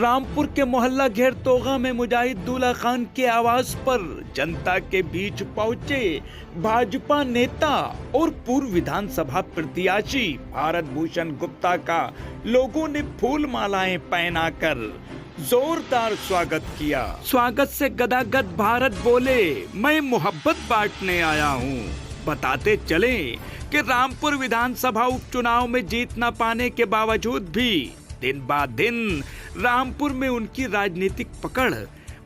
रामपुर के मोहल्ला घेरतोगा में मुजाहिदुल्लाह खान के आवास पर जनता के बीच पहुंचे भाजपा नेता और पूर्व विधानसभा प्रत्याशी भारत भूषण गुप्ता का लोगों ने फूल मालाएं पहनाकर जोरदार स्वागत किया। स्वागत से गदागद भारत बोले, मैं मोहब्बत बांटने आया हूं। बताते चले कि रामपुर विधानसभा उपचुनाव में जीत न पाने के बावजूद भी दिन ब दिन रामपुर में उनकी राजनीतिक पकड़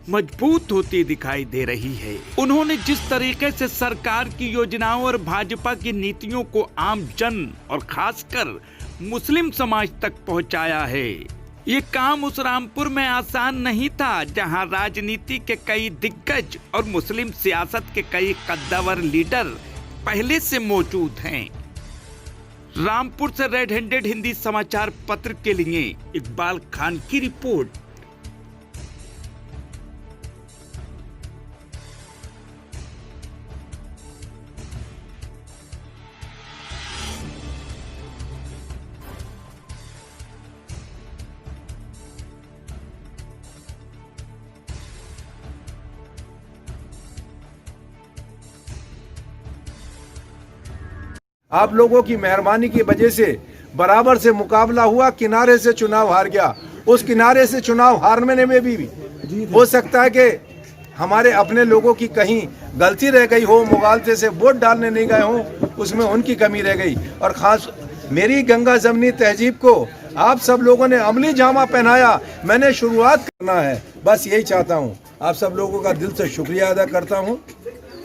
मजबूत होती दिखाई दे रही है। उन्होंने जिस तरीके से सरकार की योजनाओं और भाजपा की नीतियों को आम जन और खासकर मुस्लिम समाज तक पहुंचाया है, ये काम उस रामपुर में आसान नहीं था, जहां राजनीति के कई दिग्गज और मुस्लिम सियासत के कई कद्दावर लीडर पहले से मौजूद हैं। रामपुर से रेड हैंडेड हिंदी समाचार पत्र के लिए इकबाल खान की रिपोर्ट। आप लोगों की मेहरबानी की वजह से बराबर से मुकाबला हुआ, किनारे से चुनाव हार गया। उस किनारे से चुनाव हारने में भी हो सकता है कि हमारे अपने लोगों की कहीं गलती रह गई हो, मुगालते से वोट डालने नहीं गए हों, उसमें उनकी कमी रह गई। और खास मेरी गंगा जमनी तहजीब को आप सब लोगों ने अमली जामा पहनाया, मैंने शुरुआत करना है, बस यही चाहता हूँ। आप सब लोगों का दिल से शुक्रिया अदा करता हूँ,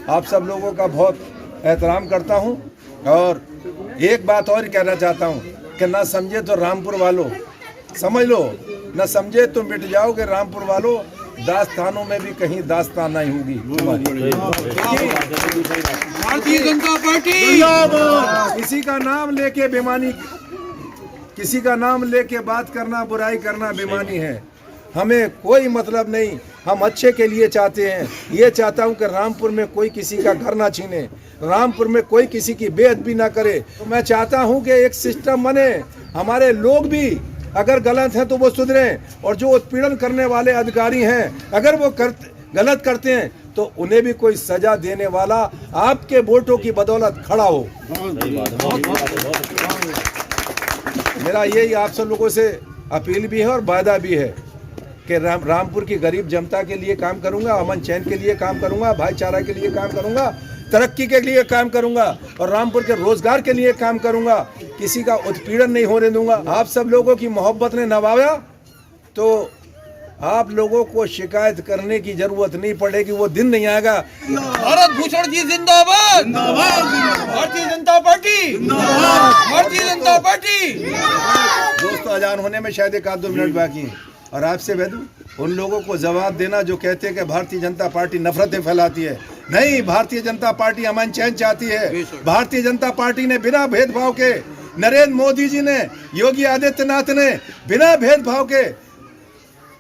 आप सब लोगों का बहुत एहतराम करता हूँ। और एक बात और कहना चाहता हूँ कि ना समझे तो रामपुर वालों समझ लो, ना समझे तो मिट जाओगे रामपुर वालों, दास्तानों में भी कहीं दास्तान नहीं होगी। भारतीय जनता पार्टी किसी का नाम लेके बेमानी, किसी का नाम लेके बात करना, बुराई करना बेमानी है। हमें कोई मतलब नहीं, हम अच्छे के लिए चाहते हैं। ये चाहता हूं कि रामपुर में कोई किसी का घर ना छीने, रामपुर में कोई किसी की बेअदबी ना करे। तो मैं चाहता हूं कि एक सिस्टम बने, हमारे लोग भी अगर गलत हैं तो वो सुधरें, और जो उत्पीड़न करने वाले अधिकारी हैं अगर वो गलत करते हैं तो उन्हें भी कोई सजा देने वाला आपके वोटों की बदौलत खड़ा हो। मेरा यही आप सब लोगों से अपील भी है और वादा भी है कि रामपुर की गरीब जनता के लिए काम करूंगा, अमन चैन के लिए काम करूंगा, भाईचारा के लिए काम करूंगा, तरक्की के लिए काम करूंगा और रामपुर के रोजगार के लिए काम करूंगा। किसी का उत्पीड़न नहीं होने दूंगा। आप सब लोगों की मोहब्बत ने नवाया तो आप लोगों को शिकायत करने की जरूरत नहीं पड़ेगी, वो दिन नहीं आएगा। भारत भूषण जी जिंदाबाद, भारतीय जनता पार्टी, भारतीय जनता पार्टी। दोस्तों, अजान होने में शायद 1-2 मिनट बाकी है और आपसे वेदू उन लोगों को जवाब देना जो कहते हैं कि भारतीय जनता पार्टी नफरतें फैलाती है। नहीं, भारतीय जनता पार्टी अमन चैन चाहती है। भारतीय जनता पार्टी ने बिना भेदभाव के, नरेंद्र मोदी जी ने, योगी आदित्यनाथ ने बिना भेदभाव के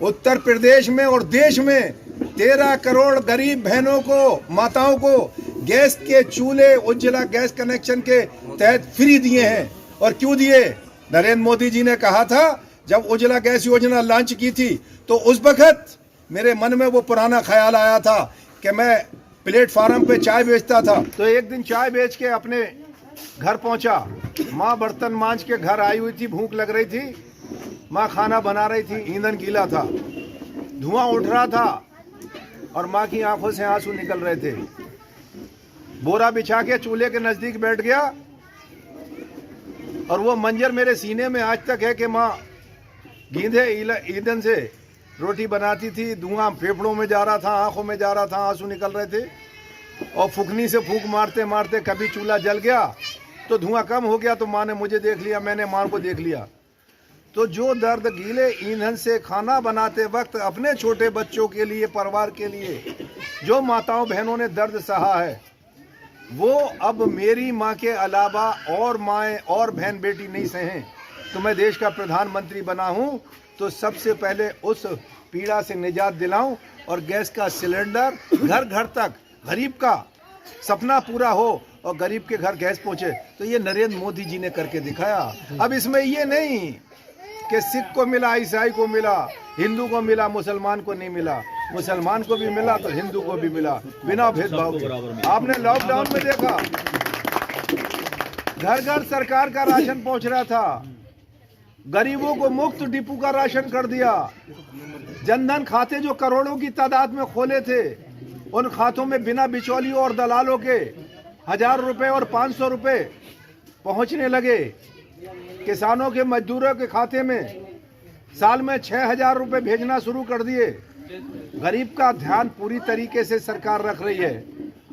उत्तर प्रदेश में और देश में 13 करोड़ गरीब बहनों को, माताओं को गैस के चूल्हे उज्ज्वला गैस कनेक्शन के तहत फ्री दिए हैं। और क्यों दिए? नरेंद्र मोदी जी ने कहा था, जब उज्ज्वला गैस योजना लॉन्च की थी तो उस वक्त मेरे मन में वो पुराना ख्याल आया था कि मैं प्लेटफार्म पे चाय बेचता था। तो एक दिन चाय बेच के अपने घर पहुंचा, माँ बर्तन मांज के घर आई हुई थी, भूख लग रही थी, माँ खाना बना रही थी, ईंधन गीला था, धुआं उठ रहा था और माँ की आंखों से आंसू निकल रहे थे। बोरा बिछा के चूल्हे के नजदीक बैठ गया और वो मंजर मेरे सीने में आज तक है कि माँ गींधे ईंधन से रोटी बनाती थी, धुआं फेफड़ों में जा रहा था, आंखों में जा रहा था, आंसू निकल रहे थे, और फुकनी से फूंक मारते मारते कभी चूल्हा जल गया तो धुआं कम हो गया तो माँ ने मुझे देख लिया, मैंने माँ को देख लिया। तो जो दर्द गीले ईंधन से खाना बनाते वक्त अपने छोटे बच्चों के लिए, परिवार के लिए जो माताओं बहनों ने दर्द सहा है, वो अब मेरी माँ के अलावा और माएँ और बहन बेटी नहीं सहें। तो मैं देश का प्रधानमंत्री बना हूँ तो सबसे पहले उस पीड़ा से निजात दिलाऊं और गैस का सिलेंडर घर घर तक गरीब का सपना पूरा हो और गरीब के घर गैस पहुंचे। तो ये नरेंद्र मोदी जी ने करके दिखाया। अब इसमें ये नहीं कि सिख को मिला, ईसाई को मिला, हिंदू को मिला, मुसलमान को नहीं मिला, मुसलमान को भी मिला तो हिंदू को भी मिला, बिना भेदभाव के। आपने लॉकडाउन में देखा घर घर सरकार का राशन पहुंच रहा था, गरीबों को मुफ्त डिपो का राशन कर दिया। जनधन खाते जो करोड़ों की तादाद में खोले थे, उन खातों में बिना बिचौलियों और दलालों के 1000 रुपए और 500 रुपए पहुंचने लगे। किसानों के मजदूरों के खाते में साल में 6000 रुपए भेजना शुरू कर दिए। गरीब का ध्यान पूरी तरीके से सरकार रख रही है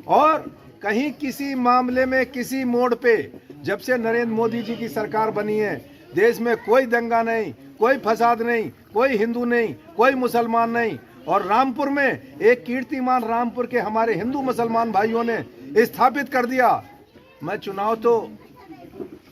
और कहीं किसी मामले में, किसी मोड़ पे, जब से नरेंद्र मोदी जी की सरकार बनी है, देश में कोई दंगा नहीं, कोई फसाद नहीं, कोई हिंदू नहीं, कोई मुसलमान नहीं। और रामपुर में एक कीर्तिमान रामपुर के हमारे हिंदू मुसलमान भाइयों ने स्थापित कर दिया। मैं चुनाव तो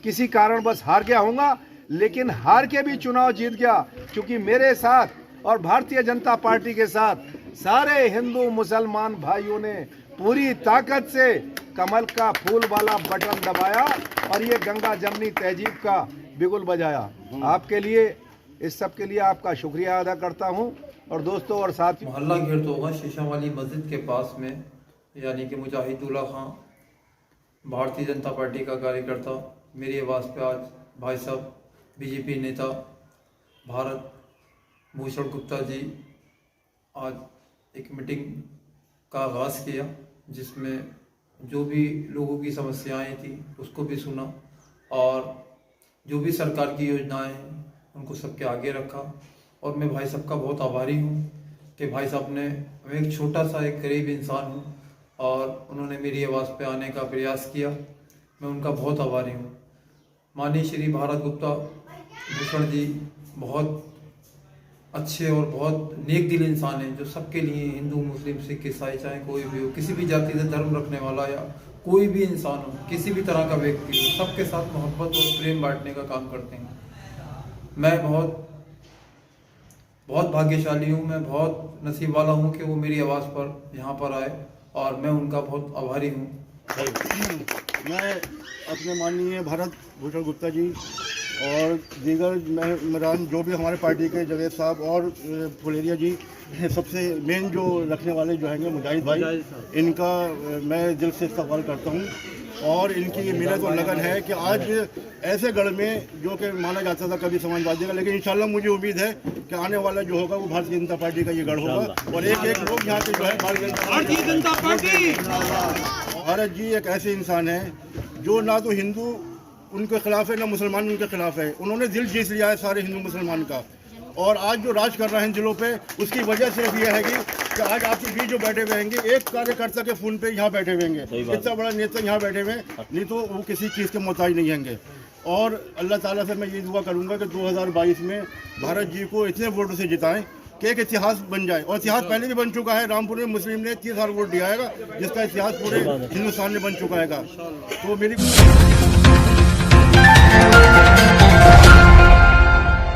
किसी कारणवश हार गया हूँगा, लेकिन हार के भी चुनाव जीत गया, क्योंकि मेरे साथ और भारतीय जनता पार्टी के साथ सारे हिंदू मुसलमान भाइयों ने पूरी ताकत से कमल का फूल वाला बटन दबाया और ये गंगा जमनी तहजीब का बिगुल बजाया। आपके लिए, इस सब के लिए आपका शुक्रिया अदा करता हूं। और दोस्तों और साथियों, मोहल्ला घेरतोगा शीशा वाली मस्जिद के पास में, यानी कि मुजाहिदुल्ला खां, भारतीय जनता पार्टी का कार्यकर्ता, मेरी आवाज़ पे आज भाई साहब बीजेपी नेता भारत भूषण गुप्ता जी आज एक मीटिंग का आगाज़ किया, जिसमें जो भी लोगों की समस्याएं थी उसको भी सुना और जो भी सरकार की योजनाएं हैं उनको सबके आगे रखा। और मैं भाई साहब का बहुत आभारी हूँ कि भाई साहब ने, मैं एक छोटा सा एक गरीब इंसान हूँ और उन्होंने मेरी आवाज़ पे आने का प्रयास किया। मैं उनका बहुत आभारी हूँ। माननीय श्री भारत गुप्ता भूषण जी बहुत अच्छे और बहुत नेक दिल इंसान हैं, जो सबके लिए, हिंदू मुस्लिम सिख ईसाई, चाहे कोई भी हो, किसी भी जाति से धर्म रखने वाला या कोई भी इंसान हो, किसी भी तरह का व्यक्ति हो, सबके साथ मोहब्बत और प्रेम बांटने का काम करते हैं। मैं बहुत भाग्यशाली हूँ, मैं बहुत नसीब वाला हूँ कि वो मेरी आवाज़ पर यहाँ पर आए और मैं उनका बहुत आभारी हूँ। मैं अपने माननीय भारत भूषण गुप्ता जी और दीगर मेहमान जो भी हमारे पार्टी के जवेद साहब और फुलेरिया जी, सबसे मेन जो रखने वाले जो हैं मुजाहिद भाई, इनका मैं दिल से इस्तकबाल करता हूं। और इनकी मेहनत और लगन है कि आज ऐसे गढ़ में, जो कि माना जाता था कभी समाजवादी का, लेकिन इंशाल्लाह मुझे उम्मीद है कि आने वाला जो होगा वो भारतीय जनता पार्टी का ये गढ़ होगा। और एक एक लोग यहाँ के जो है भारतीय जनता पार्टी, भारत जी एक ऐसे इंसान है जो ना तो हिंदू उनके खिलाफ है, ना मुसलमान उनके खिलाफ है। उन्होंने दिल जीत लिया है सारे हिंदू मुसलमान का। और आज जो राज कर रहे हैं दिलों पे, उसकी वजह सिर्फ ये है कि आज आपके बीच जो बैठे हुए हैं, एक कार्यकर्ता के फोन पे यहाँ बैठे हुए हैं, इतना बड़ा नेता यहाँ बैठे हुए हैं, नहीं तो वो किसी चीज़ के मोहताज नहीं होंगे। और अल्लाह ताला से मैं ये दुआ करूँगा कि 2022 में भारत जी को इतने वोटों से जिताएं कि एक इतिहास बन जाए। और इतिहास पहले भी बन चुका है, रामपुर में मुस्लिम ने 30,000 वोट दिया है, जिसका इतिहास पूरे हिंदुस्तान में बन चुका है। तो मेरी